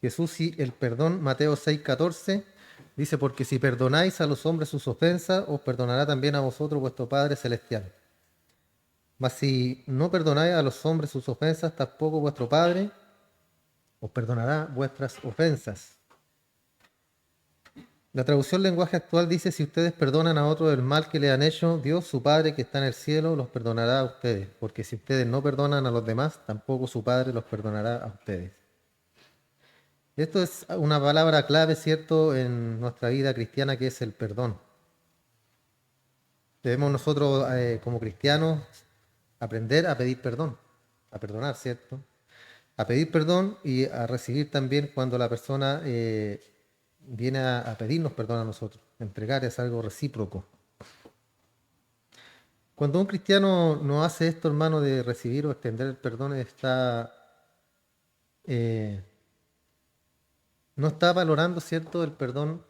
Jesús y el perdón, Mateo 6:14, dice, porque si perdonáis a los hombres sus ofensas, os perdonará también a vosotros vuestro Padre Celestial. Mas si no perdonáis a los hombres sus ofensas, tampoco vuestro Padre os perdonará vuestras ofensas. La traducción lenguaje actual dice, si ustedes perdonan a otros el mal que le han hecho, Dios, su Padre que está en el cielo, los perdonará a ustedes. Porque si ustedes no perdonan a los demás, tampoco su Padre los perdonará a ustedes. Esto es una palabra clave, ¿cierto?, en nuestra vida cristiana, que es el perdón. Debemos nosotros, como cristianos, aprender a pedir perdón, a perdonar, ¿cierto? A pedir perdón y a recibir también cuando la persona viene a pedirnos perdón a nosotros. Entregar es algo recíproco. Cuando un cristiano no hace esto, hermano, de recibir o extender el perdón, eh, no está valorando, ¿cierto?, el perdón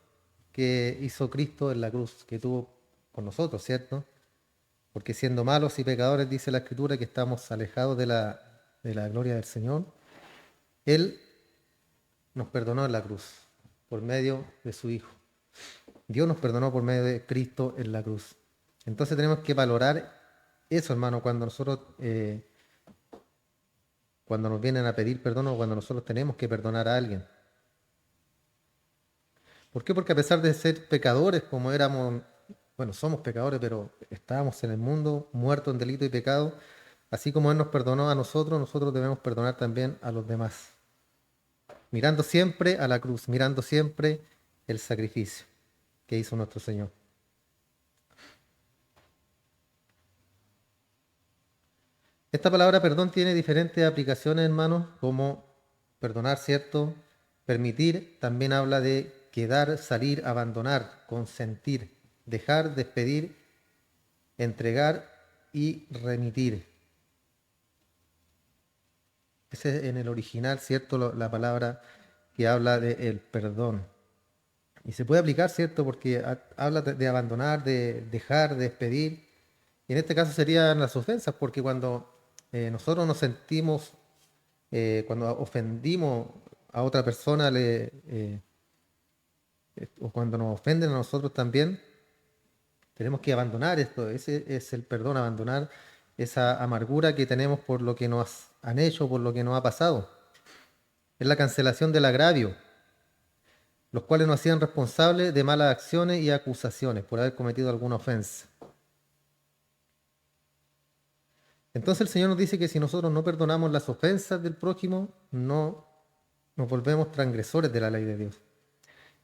que hizo Cristo en la cruz, que tuvo por nosotros, ¿cierto? Porque siendo malos y pecadores, dice la Escritura, que estamos alejados de la gloria del Señor, Él nos perdonó en la cruz, por medio de su Hijo. Dios nos perdonó por medio de Cristo en la cruz. Entonces tenemos que valorar eso, hermano, cuando nos vienen a pedir perdón o cuando nosotros tenemos que perdonar a alguien. ¿Por qué? Porque a pesar de ser pecadores, como éramos, bueno, somos pecadores, pero estábamos en el mundo, muertos en delito y pecado, así como Él nos perdonó a nosotros, nosotros debemos perdonar también a los demás. Mirando siempre a la cruz, mirando siempre el sacrificio que hizo nuestro Señor. Esta palabra perdón tiene diferentes aplicaciones, hermanos, como perdonar, ¿cierto? Permitir también habla de quedar, salir, abandonar, consentir, dejar, despedir, entregar y remitir. Ese es en el original, ¿cierto? La palabra que habla del perdón. Y se puede aplicar, ¿cierto? Porque habla de abandonar, de dejar, de despedir. Y en este caso serían las ofensas, porque cuando nosotros nos sentimos, cuando ofendimos a otra persona, o cuando nos ofenden a nosotros también, tenemos que abandonar esto. Ese es el perdón, abandonar esa amargura que tenemos por lo que nos han hecho, por lo que nos ha pasado. Es la cancelación del agravio, los cuales nos hacían responsables de malas acciones y acusaciones por haber cometido alguna ofensa. Entonces el Señor nos dice que si nosotros no perdonamos las ofensas del prójimo, no nos volvemos transgresores de la ley de Dios.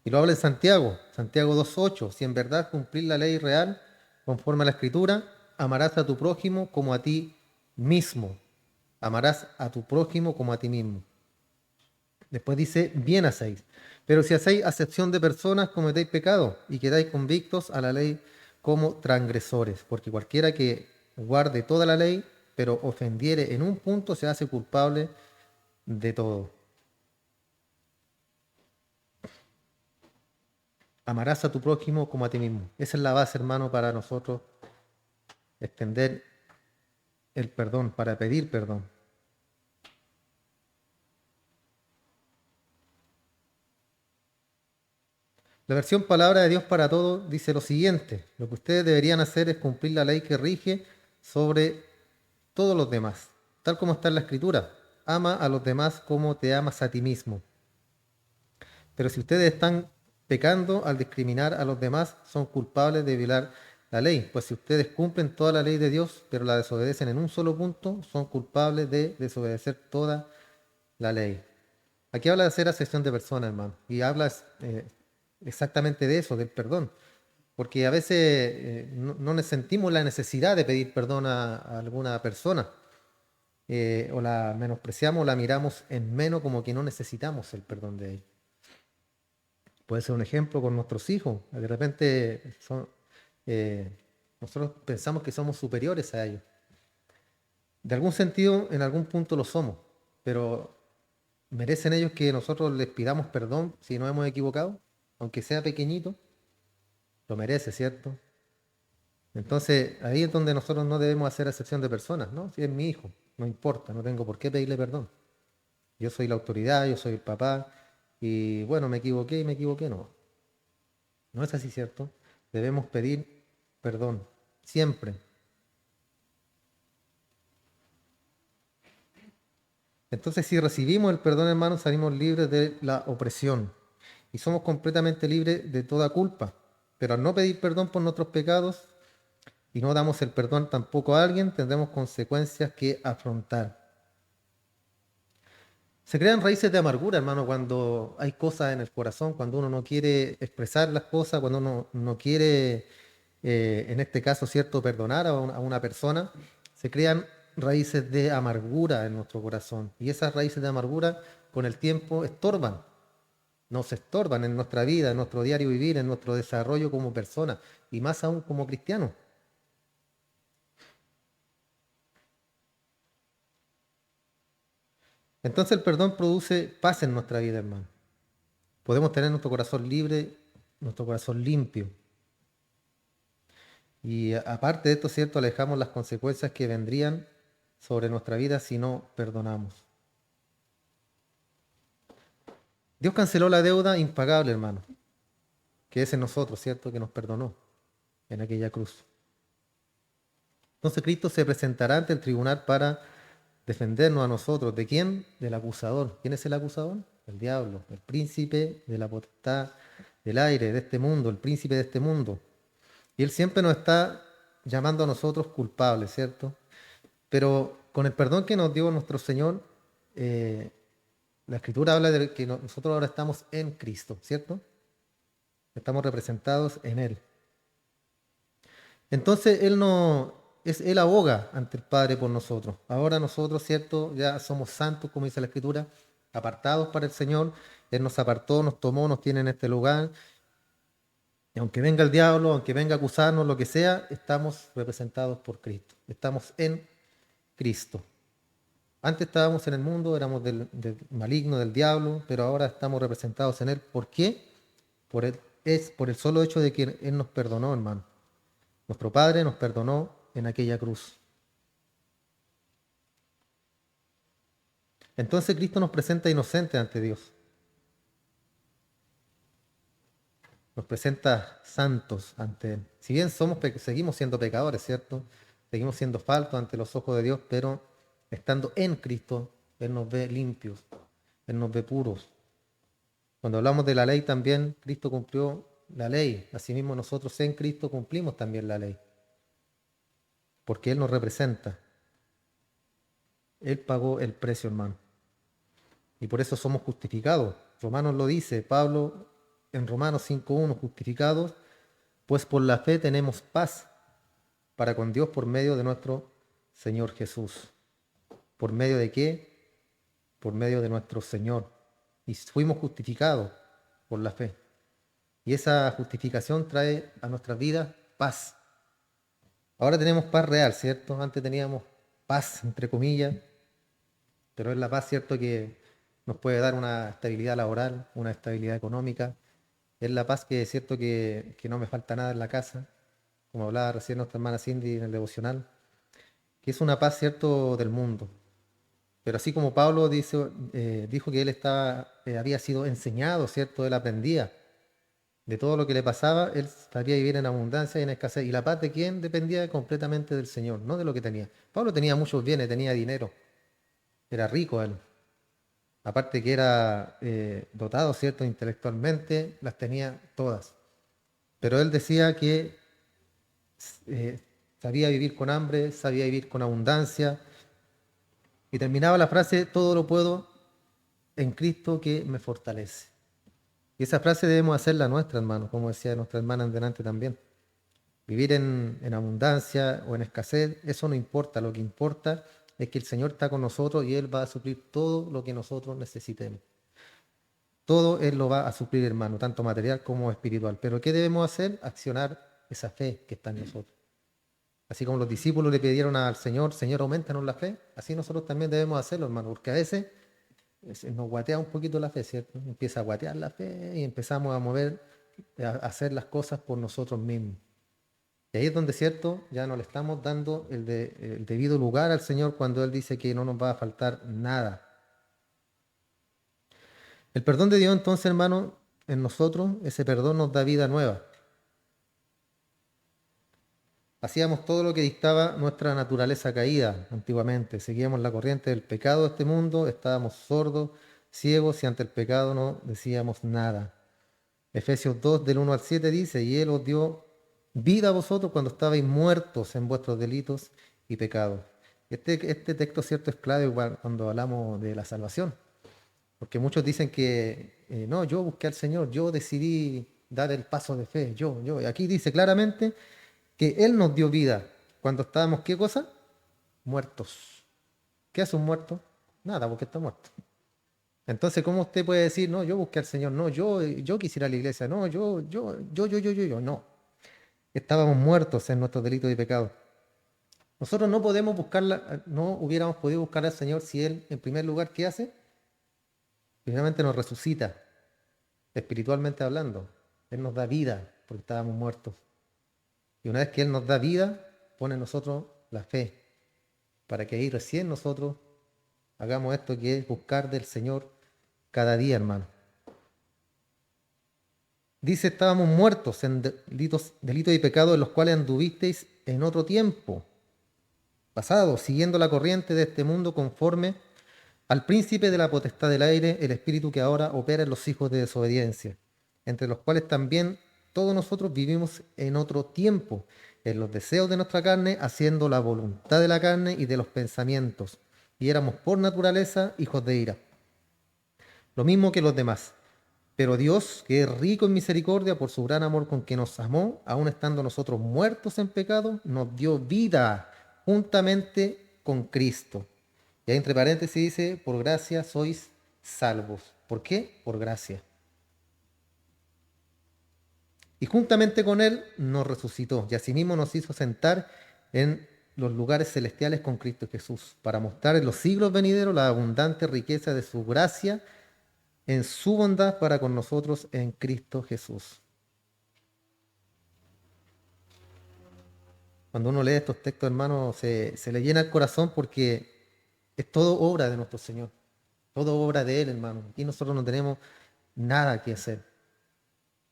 Y lo habla en Santiago 2:8, si en verdad cumplir la ley real, conforme a la Escritura, amarás a tu prójimo como a ti mismo. Amarás a tu prójimo como a ti mismo. Después dice, bien hacéis. Pero si hacéis acepción de personas, cometéis pecado y quedáis convictos a la ley como transgresores. Porque cualquiera que guarde toda la ley, pero ofendiere en un punto, se hace culpable de todo. Amarás a tu prójimo como a ti mismo. Esa es la base, hermano, para nosotros extender el perdón, para pedir perdón. La versión Palabra de Dios para Todos dice lo siguiente: lo que ustedes deberían hacer es cumplir la ley que rige sobre todos los demás, tal como está en la Escritura. Ama a los demás como te amas a ti mismo. Pero si ustedes están pecando al discriminar a los demás, son culpables de violar la ley. Pues si ustedes cumplen toda la ley de Dios, pero la desobedecen en un solo punto, son culpables de desobedecer toda la ley. Aquí habla de hacer acepción de personas, hermano. Y habla exactamente de eso, del perdón. Porque a veces no sentimos la necesidad de pedir perdón a alguna persona. O la menospreciamos, o la miramos en menos, como que no necesitamos el perdón de ellos. Puede ser un ejemplo con nuestros hijos. De repente eh, nosotros pensamos que somos superiores a ellos. De algún sentido, en algún punto lo somos, pero ¿merecen ellos que nosotros les pidamos perdón si nos hemos equivocado? Aunque sea pequeñito, lo merece, ¿cierto? Entonces, ahí es donde nosotros no debemos hacer acepción de personas, ¿no? Si es mi hijo, no importa, no tengo por qué pedirle perdón. Yo soy la autoridad, yo soy el papá, y bueno, me equivoqué y me equivoqué, no. No es así, ¿cierto? Debemos pedir perdón, siempre. Entonces, si recibimos el perdón, hermanos, salimos libres de la opresión y somos completamente libres de toda culpa. Pero al no pedir perdón por nuestros pecados y no damos el perdón tampoco a alguien, tendremos consecuencias que afrontar. Se crean raíces de amargura, hermano, cuando hay cosas en el corazón, cuando uno no quiere expresar las cosas, cuando uno no quiere, en este caso, cierto, perdonar a una persona, se crean raíces de amargura en nuestro corazón. Y esas raíces de amargura con el tiempo estorban, nos estorban en nuestra vida, en nuestro diario vivir, en nuestro desarrollo como persona y más aún como cristianos. Entonces el perdón produce paz en nuestra vida, hermano. Podemos tener nuestro corazón libre, nuestro corazón limpio. Y aparte de esto, ¿cierto? Alejamos las consecuencias que vendrían sobre nuestra vida si no perdonamos. Dios canceló la deuda impagable, hermano, que es en nosotros, ¿cierto? Que nos perdonó en aquella cruz. Entonces Cristo se presentará ante el tribunal para defendernos a nosotros. ¿De quién? Del acusador. ¿Quién es el acusador? El diablo, el príncipe de la potestad del aire, de este mundo, el príncipe de este mundo. Y él siempre nos está llamando a nosotros culpables, ¿cierto? Pero con el perdón que nos dio nuestro Señor, eh, la Escritura habla de que nosotros ahora estamos en Cristo, ¿cierto? Estamos representados en Él. Entonces Él no, Él aboga ante el Padre por nosotros. Ahora nosotros, ¿cierto? Ya somos santos, como dice la Escritura, apartados para el Señor. Él nos apartó, nos tomó, nos tiene en este lugar. Y aunque venga el diablo, aunque venga a acusarnos, lo que sea, estamos representados por Cristo. Estamos en Cristo. Antes estábamos en el mundo, éramos del maligno, del diablo, pero ahora estamos representados en Él. ¿Por qué? Es por el solo hecho de que Él nos perdonó, hermano. Nuestro Padre nos perdonó en aquella cruz. Entonces Cristo nos presenta inocentes ante Dios. Nos presenta santos ante Él. Si bien seguimos siendo pecadores, ¿cierto? Seguimos siendo faltos ante los ojos de Dios, pero estando en Cristo, Él nos ve limpios, Él nos ve puros. Cuando hablamos de la ley también, Cristo cumplió la ley. Asimismo nosotros en Cristo cumplimos también la ley, porque Él nos representa. Él pagó el precio, hermano. Y por eso somos justificados. Romanos lo dice, Pablo en Romanos 5.1, justificados, pues por la fe tenemos paz para con Dios por medio de nuestro Señor Jesús. ¿Por medio de qué? Por medio de nuestro Señor. Y fuimos justificados por la fe. Y esa justificación trae a nuestras vidas paz. Ahora tenemos paz real, ¿cierto? Antes teníamos paz, entre comillas, pero es la paz, ¿cierto?, que nos puede dar una estabilidad laboral, una estabilidad económica. Es la paz que es cierto que no me falta nada en la casa, como hablaba recién nuestra hermana Cindy en el devocional, que es una paz, ¿cierto?, del mundo. Pero así como Pablo dijo que él había sido enseñado, ¿cierto? Él aprendía de todo lo que le pasaba, él sabía vivir en abundancia y en escasez. ¿Y la paz de quién? Dependía completamente del Señor, no de lo que tenía. Pablo tenía muchos bienes, tenía dinero, era rico él. Aparte que era dotado, ¿cierto? Intelectualmente, las tenía todas. Pero él decía que eh, sabía vivir con hambre, sabía vivir con abundancia. Y terminaba la frase, todo lo puedo en Cristo que me fortalece. Y esa frase debemos hacerla nuestra, hermano, como decía nuestra hermana en delante también. Vivir en abundancia o en escasez, eso no importa. Lo que importa es que el Señor está con nosotros y Él va a suplir todo lo que nosotros necesitemos. Todo Él lo va a suplir, hermano, tanto material como espiritual. Pero ¿qué debemos hacer? Accionar esa fe que está en nosotros. Así como los discípulos le pidieron al Señor, Señor, aumentanos la fe, así nosotros también debemos hacerlo, hermano, porque a veces nos guatea un poquito la fe, ¿cierto? Empieza a guatear la fe y empezamos a mover, a hacer las cosas por nosotros mismos. Y ahí es donde, ¿cierto? Ya no le estamos dando el debido lugar al Señor cuando Él dice que no nos va a faltar nada. El perdón de Dios entonces, hermano, en nosotros, ese perdón nos da vida nueva. Hacíamos todo lo que dictaba nuestra naturaleza caída antiguamente, seguíamos la corriente del pecado de este mundo, estábamos sordos, ciegos y ante el pecado no decíamos nada. Efesios 2 del 1 al 7 dice, y Él os dio vida a vosotros cuando estabais muertos en vuestros delitos y pecados. Este texto, cierto, es clave cuando hablamos de la salvación, porque muchos dicen que no, yo busqué al Señor, yo decidí dar el paso de fe, yo. Y aquí dice claramente que Él nos dio vida cuando estábamos, ¿qué cosa? Muertos. ¿Qué hace un muerto? Nada, porque está muerto. Entonces, ¿cómo usted puede decir, no, yo busqué al Señor, no, yo quisiera la iglesia, no, yo, no? Estábamos muertos en nuestros delitos y pecados. Nosotros no podemos buscarla, no hubiéramos podido buscar al Señor si Él, en primer lugar, ¿qué hace? Primeramente nos resucita, espiritualmente hablando. Él nos da vida porque estábamos muertos. Y una vez que Él nos da vida, pone en nosotros la fe, para que ahí recién nosotros hagamos esto que es buscar del Señor cada día, hermano. Dice, estábamos muertos en delitos y pecados en los cuales anduvisteis en otro tiempo pasado, siguiendo la corriente de este mundo conforme al príncipe de la potestad del aire, el espíritu que ahora opera en los hijos de desobediencia, entre los cuales también todos nosotros vivimos en otro tiempo, en los deseos de nuestra carne, haciendo la voluntad de la carne y de los pensamientos, y éramos por naturaleza hijos de ira, lo mismo que los demás. Pero Dios, que es rico en misericordia por su gran amor con que nos amó, aun estando nosotros muertos en pecado, nos dio vida juntamente con Cristo. Y ahí entre paréntesis dice, por gracia sois salvos. ¿Por qué? Por gracia. Y juntamente con Él nos resucitó y asimismo nos hizo sentar en los lugares celestiales con Cristo Jesús, para mostrar en los siglos venideros la abundante riqueza de su gracia en su bondad para con nosotros en Cristo Jesús. Cuando uno lee estos textos, hermano, se le llena el corazón porque es todo obra de nuestro Señor, todo obra de Él, hermano. Aquí nosotros no tenemos nada que hacer.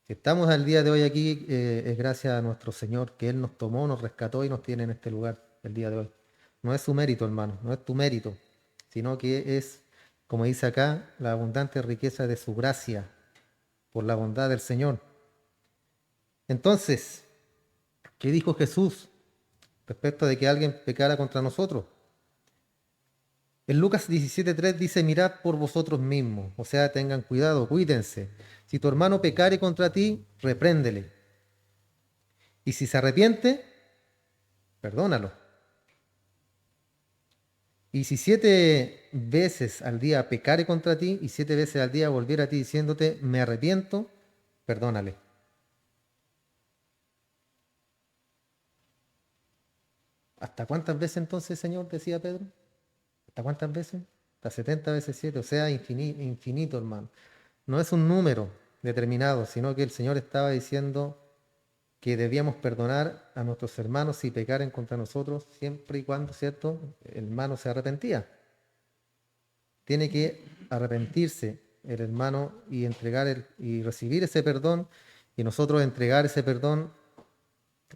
Si estamos al día de hoy aquí, es gracias a nuestro Señor, que Él nos tomó, nos rescató y nos tiene en este lugar el día de hoy. No es su mérito, hermano, no es tu mérito, sino que es, como dice acá, la abundante riqueza de su gracia, por la bondad del Señor. Entonces, ¿qué dijo Jesús respecto de que alguien pecara contra nosotros? En Lucas 17:3 dice, mirad por vosotros mismos, o sea, tengan cuidado, cuídense. Si tu hermano pecare contra ti, repréndele. Y si se arrepiente, perdónalo. Y si 7 veces al día pecare contra ti y 7 veces al día volviera a ti diciéndote, me arrepiento, perdónale. ¿Hasta cuántas veces entonces, Señor, decía Pedro? ¿Hasta cuántas veces? Hasta 70 veces 7, o sea, infinito, hermano. No es un número determinado, sino que el Señor estaba diciendo que debíamos perdonar a nuestros hermanos si pecaren contra nosotros, siempre y cuando, ¿cierto?, el hermano se arrepentía. Tiene que arrepentirse el hermano y entregar y recibir ese perdón, y nosotros entregar ese perdón,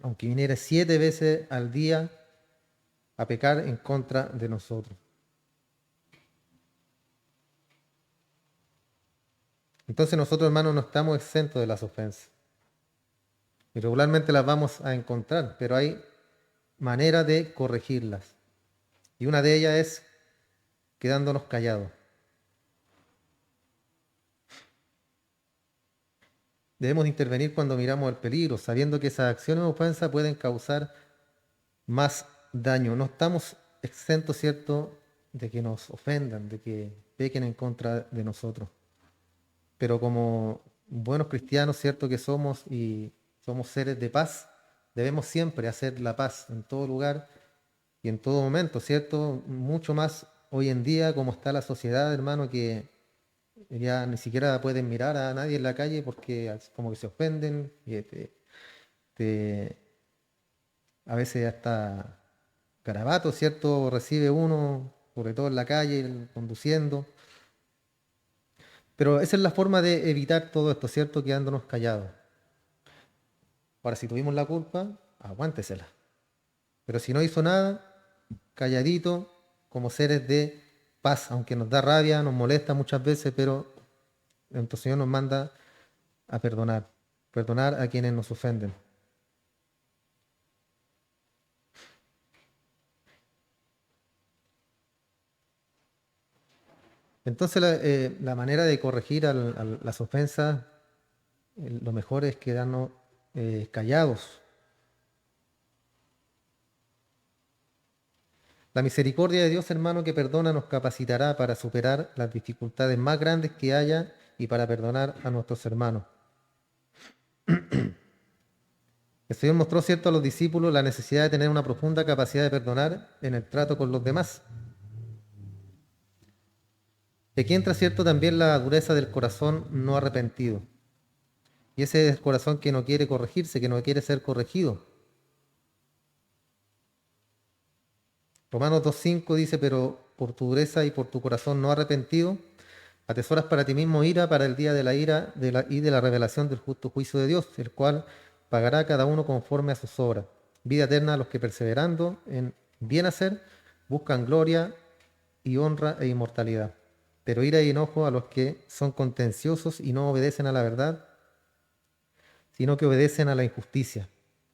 aunque viniera 7 veces al día a pecar en contra de nosotros. Entonces nosotros, hermanos, no estamos exentos de las ofensas. Y regularmente las vamos a encontrar, pero hay manera de corregirlas. Y una de ellas es quedándonos callados. Debemos intervenir cuando miramos el peligro, sabiendo que esas acciones de ofensa pueden causar más daño. No estamos exentos, ¿cierto?, de que nos ofendan, de que pequen en contra de nosotros. Pero como buenos cristianos, ¿cierto?, que somos y somos seres de paz, debemos siempre hacer la paz en todo lugar y en todo momento, ¿cierto? Mucho más hoy en día como está la sociedad, hermano, que ya ni siquiera pueden mirar a nadie en la calle porque como que se ofenden y te- a veces hasta garabatos, ¿cierto? Recibe uno, sobre todo en la calle, conduciendo. Pero esa es la forma de evitar todo esto, ¿cierto? Quedándonos callados. Ahora, si tuvimos la culpa, aguántesela. Pero si no hizo nada, calladito, como seres de paz, aunque nos da rabia, nos molesta muchas veces, pero nuestro Señor nos manda a perdonar a quienes nos ofenden. Entonces la manera de corregir las ofensas, lo mejor es quedarnos callados. La misericordia de Dios, hermano, que perdona, nos capacitará para superar las dificultades más grandes que haya y para perdonar a nuestros hermanos. El Señor mostró, cierto, a los discípulos la necesidad de tener una profunda capacidad de perdonar en el trato con los demás. Y aquí entra, cierto, también la dureza del corazón no arrepentido. Y ese es el corazón que no quiere corregirse, que no quiere ser corregido. Romanos 2.5 dice, pero por tu dureza y por tu corazón no arrepentido, atesoras para ti mismo ira para el día de la ira y de la revelación del justo juicio de Dios, el cual pagará a cada uno conforme a sus obras. Vida eterna a los que perseverando en bien hacer buscan gloria y honra e inmortalidad. Pero ira y enojo a los que son contenciosos y no obedecen a la verdad, sino que obedecen a la injusticia.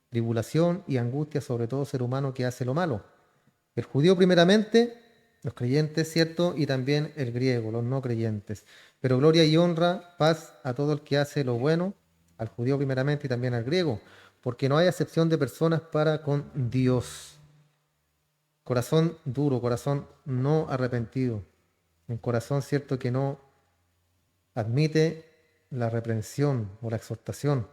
Tribulación y angustia sobre todo ser humano que hace lo malo. El judío primeramente, los creyentes, ¿cierto? Y también el griego, los no creyentes. Pero gloria y honra, paz a todo el que hace lo bueno, al judío primeramente y también al griego, porque no hay acepción de personas para con Dios. Corazón duro, corazón no arrepentido, un corazón, ¿cierto?, que no admite la reprensión o la exhortación.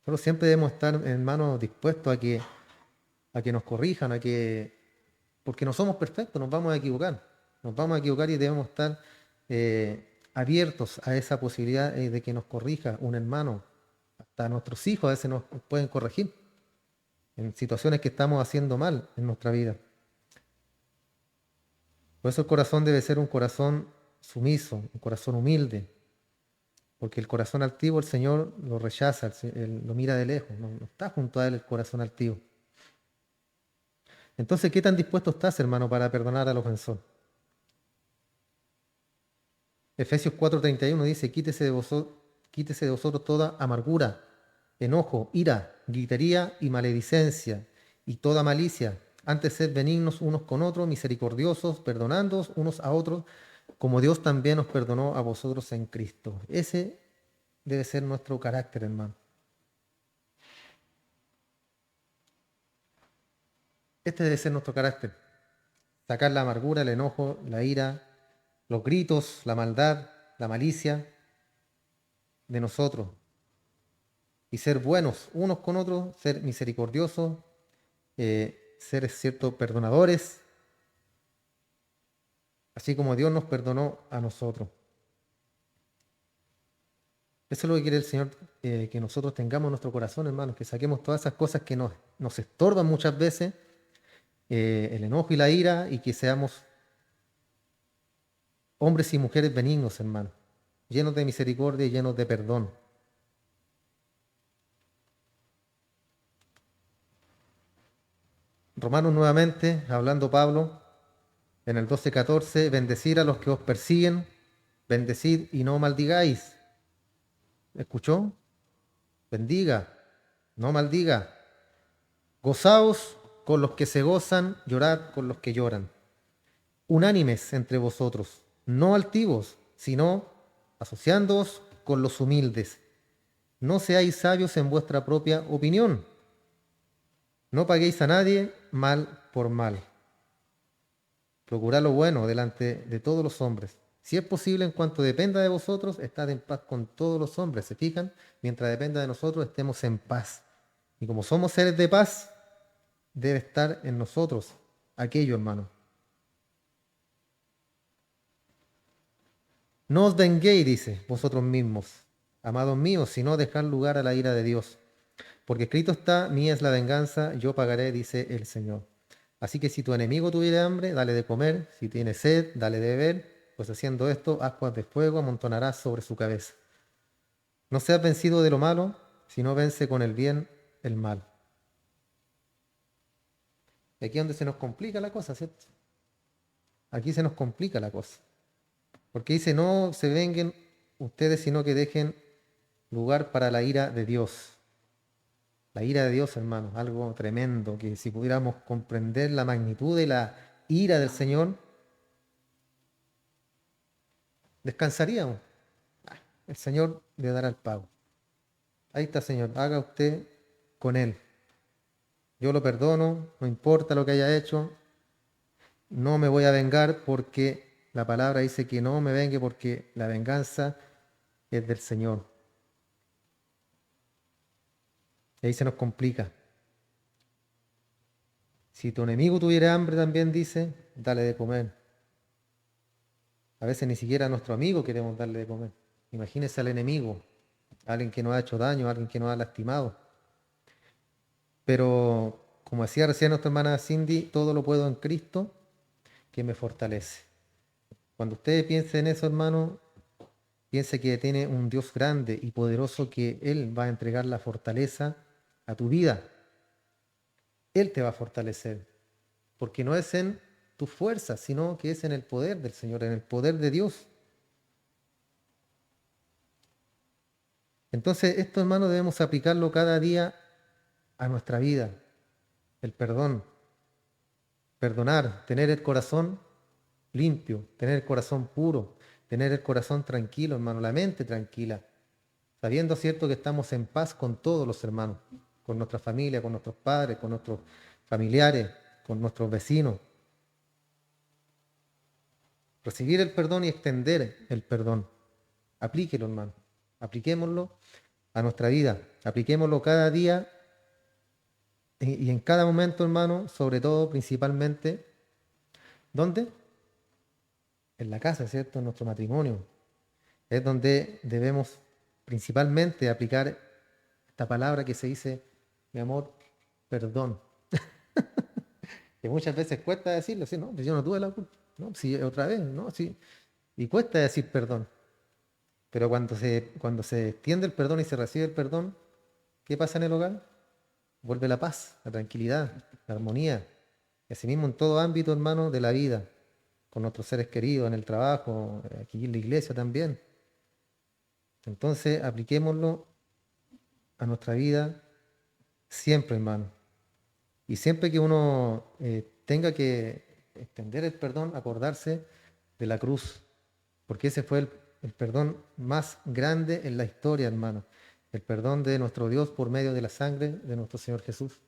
Pero siempre debemos estar, hermanos, dispuestos a que nos corrijan, porque no somos perfectos, nos vamos a equivocar y debemos estar abiertos a esa posibilidad de que nos corrija un hermano. Hasta nuestros hijos a veces nos pueden corregir en situaciones que estamos haciendo mal en nuestra vida. Por eso el corazón debe ser un corazón sumiso, un corazón humilde, porque el corazón altivo el Señor lo rechaza, Él lo mira de lejos, no está junto a Él el corazón altivo. Entonces, ¿qué tan dispuesto estás, hermano, para perdonar al ofensor? Efesios 4:31 dice, quítese de vosotros toda amargura, enojo, ira, gritería y maledicencia, y toda malicia. Antes sed benignos unos con otros, misericordiosos, perdonándoos unos a otros, como Dios también os perdonó a vosotros en Cristo. Ese debe ser nuestro carácter, hermano. Este debe ser nuestro carácter. Sacar la amargura, el enojo, la ira, los gritos, la maldad, la malicia de nosotros. Y ser buenos unos con otros, ser misericordiosos, ser, cierto, perdonadores, así como Dios nos perdonó a nosotros. Eso es lo que quiere el Señor, que nosotros tengamos en nuestro corazón, hermanos, que saquemos todas esas cosas que nos estorban muchas veces, el enojo y la ira, y que seamos hombres y mujeres benignos, hermanos, llenos de misericordia y llenos de perdón. Romanos nuevamente, hablando Pablo, en el 12:14, bendecir a los que os persiguen, bendecid y no maldigáis. ¿Escuchó? Bendiga, no maldiga. Gozaos con los que se gozan, llorad con los que lloran. Unánimes entre vosotros, no altivos, sino asociándoos con los humildes. No seáis sabios en vuestra propia opinión. No paguéis a nadie mal por mal. Procurad lo bueno delante de todos los hombres. Si es posible, en cuanto dependa de vosotros, estad en paz con todos los hombres. ¿Se fijan? Mientras dependa de nosotros, estemos en paz. Y como somos seres de paz, debe estar en nosotros aquello, hermano. No os venguéis, dice, vosotros mismos, amados míos, sino dejad lugar a la ira de Dios. Porque escrito está, mía es la venganza, yo pagaré, dice el Señor. Así que si tu enemigo tuviere hambre, dale de comer, si tiene sed, dale de beber, pues haciendo esto, ascuas de fuego amontonarás sobre su cabeza. No seas vencido de lo malo, sino vence con el bien el mal. Y aquí es donde se nos complica la cosa, ¿cierto? Aquí se nos complica la cosa. Porque dice, no se venguen ustedes, sino que dejen lugar para la ira de Dios. La ira de Dios, hermanos, algo tremendo, que si pudiéramos comprender la magnitud de la ira del Señor, descansaríamos. El Señor le dará el pago. Ahí está, Señor, haga usted con él. Yo lo perdono, no importa lo que haya hecho, no me voy a vengar porque la palabra dice que no me vengue porque la venganza es del Señor. Y ahí se nos complica. Si tu enemigo tuviera hambre, también dice, dale de comer. A veces ni siquiera a nuestro amigo queremos darle de comer. Imagínese al enemigo, a alguien que nos ha hecho daño, a alguien que nos ha lastimado. Pero, como decía recién nuestra hermana Cindy, todo lo puedo en Cristo que me fortalece. Cuando usted piense en eso, hermano, piense que tiene un Dios grande y poderoso que Él va a entregar la fortaleza a tu vida. Él te va a fortalecer, porque no es en tu fuerza, sino que es en el poder del Señor, en el poder de Dios. Entonces, esto, hermano, debemos aplicarlo cada día a nuestra vida. El perdón, perdonar, tener el corazón limpio, tener el corazón puro, tener el corazón tranquilo, hermano, la mente tranquila, sabiendo, cierto, que estamos en paz con todos los hermanos, con nuestra familia, con nuestros padres, con nuestros familiares, con nuestros vecinos. Recibir el perdón y extender el perdón. Aplíquelo, hermano. Apliquémoslo a nuestra vida. Apliquémoslo cada día y en cada momento, hermano, sobre todo, principalmente, ¿dónde? En la casa, ¿cierto? En nuestro matrimonio. Es donde debemos principalmente aplicar esta palabra que se dice, mi amor, perdón. Que muchas veces cuesta decirlo, sí, no, pues yo no tuve la culpa, no, sí, otra vez, no, sí. Y cuesta decir perdón. Pero cuando se extiende el perdón y se recibe el perdón, ¿qué pasa en el hogar? Vuelve la paz, la tranquilidad, la armonía. Y asimismo en todo ámbito, hermano, de la vida, con nuestros seres queridos, en el trabajo, aquí en la iglesia también. Entonces, apliquémoslo a nuestra vida siempre, hermano. Y siempre que uno tenga que extender el perdón, acordarse de la cruz, porque ese fue el perdón más grande en la historia, hermano. El perdón de nuestro Dios por medio de la sangre de nuestro Señor Jesús.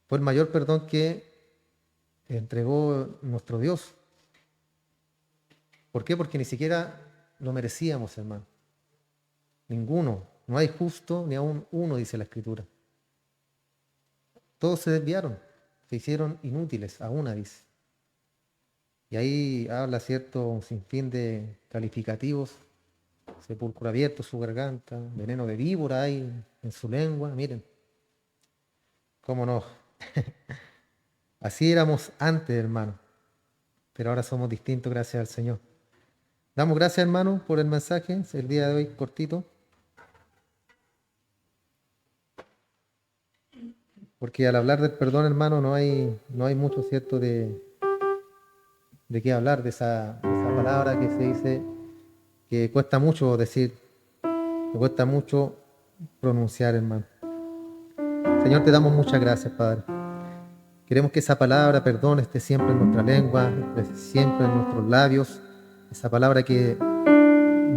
Fue el mayor perdón que entregó nuestro Dios. ¿Por qué? Porque ni siquiera lo merecíamos, hermano. Ninguno. No hay justo ni aún uno, dice la Escritura. Todos se desviaron, se hicieron inútiles, a una, dice. Y ahí habla, cierto, un sinfín de calificativos. Sepulcro abierto su garganta, veneno de víbora hay en su lengua. Miren, cómo no. Así éramos antes, hermano, pero ahora somos distintos gracias al Señor. Damos gracias, hermano, por el mensaje, el día de hoy cortito, porque al hablar del perdón, hermano, no hay mucho, cierto, de qué hablar, de esa palabra que se dice que cuesta mucho decir, que cuesta mucho pronunciar, hermano. Señor, te damos muchas gracias, Padre. Queremos que esa palabra, perdón, esté siempre en nuestra lengua, esté siempre en nuestros labios. Esa palabra que al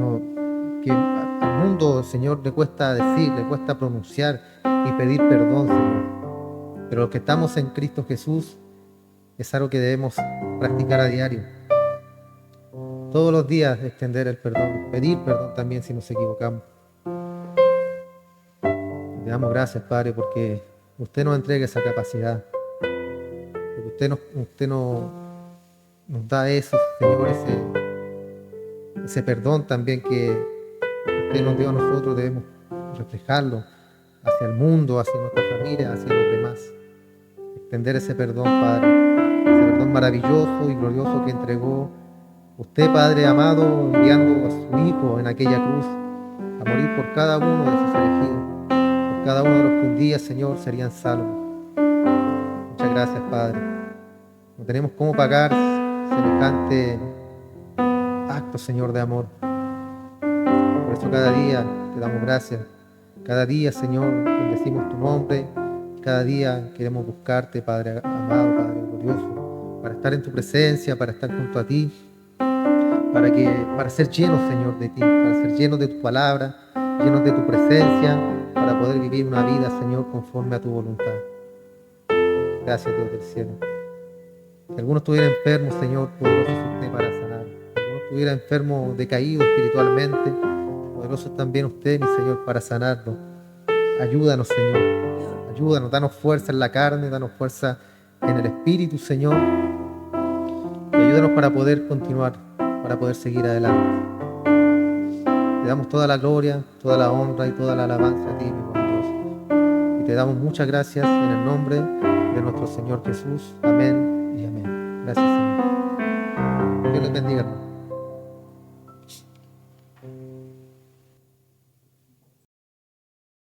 mundo, Señor, le cuesta decir, le cuesta pronunciar y pedir perdón, Señor. Pero los que estamos en Cristo Jesús es algo que debemos practicar a diario. Todos los días extender el perdón, pedir perdón también si nos equivocamos. Le damos gracias, Padre, porque usted nos entrega esa capacidad. Porque usted nos da eso, Señor, ese perdón también que usted nos dio a nosotros, debemos reflejarlo hacia el mundo, hacia nuestra familia, hacia los demás. Extender ese perdón, Padre, ese perdón perdón maravilloso y glorioso que entregó usted, Padre amado, enviando a su Hijo en aquella cruz a morir por cada uno de sus elegidos, por cada uno de los que un día, Señor, serían salvos. Muchas gracias, Padre. No tenemos cómo pagar semejante acto, Señor, de amor. Por eso cada día te damos gracias. Cada día, Señor, bendecimos tu nombre. Cada día queremos buscarte, Padre amado, Padre glorioso, para estar en tu presencia, para estar junto a ti, para ser llenos, Señor, de ti, para ser llenos de tu palabra, llenos de tu presencia, para poder vivir una vida, Señor, conforme a tu voluntad. Gracias, Dios del cielo. Si alguno estuviera enfermo, Señor, poderoso es usted para sanar. Si alguno estuviera enfermo, decaído espiritualmente, poderoso es también usted, mi Señor, para sanarlo. Ayúdanos, Señor. Ayúdanos, danos fuerza en la carne, danos fuerza en el espíritu, Señor. Y ayúdanos para poder continuar, para poder seguir adelante. Te damos toda la gloria, toda la honra y toda la alabanza a ti, mi buen Dios. Y te damos muchas gracias en el nombre de nuestro Señor Jesús. Amén y amén. Gracias, Señor. Dios les bendiga, hermano.